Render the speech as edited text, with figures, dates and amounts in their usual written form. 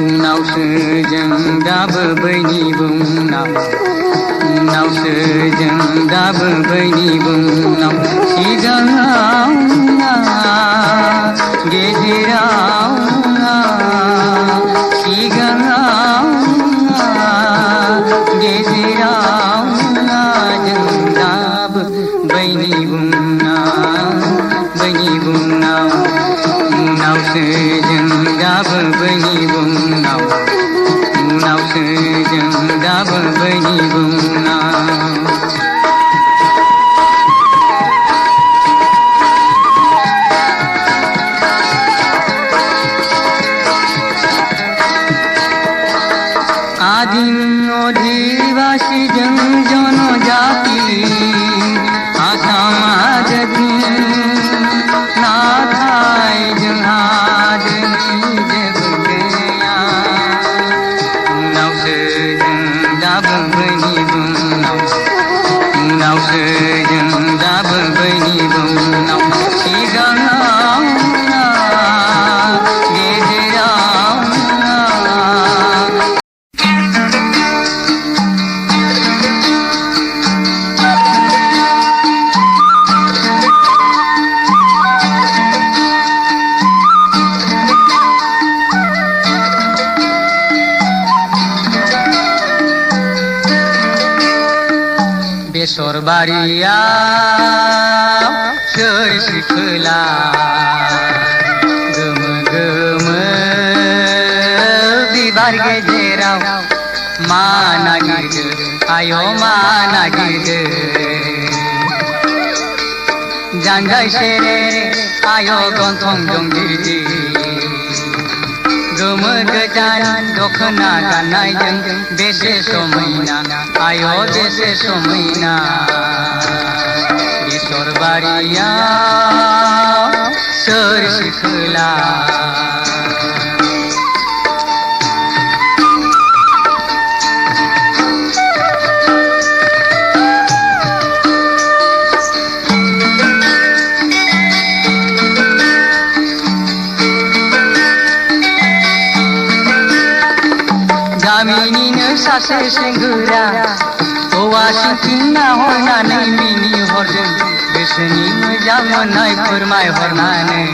उनावसो जों दाबो बैनि बुंनाव उनावसो जों दाबो बैनि बुंनाव सिगाङाव गेजेराव सिगाङाव गेजेराव जों दाबो बैनि बुंनाव उनावसो जों दाबो बैनि बुंनाव उनावसो जों दाबो बैनि बुंनाव आदिम अधिवासी जों जनजाति आसामा जति नाथाय जोंहा दिनै जेबो गैया उनावसो जों दाबो बैनि बुंनाव उनावसो जों दाबो बैनि बुंनाव सिगाङाव गेजेराव बेसर बारियाव सोर सिखोला गोमो गोमो बिबार गेजेराव मा नागिरदो आय' मा नागिरदो जानजाय सेरे आय' गन्थं दं गिदिर गोमो गोजान दखना गाननायजों बेसे समायना आय' बेसे समायना बेसर बारियाव सोर सिखोला गामिनिनो सासे सेंग्रा हौवा सिंथिंना हरनानै मिनिहरदों गोसोनि मोजां मोननाय फोरमायहरनानै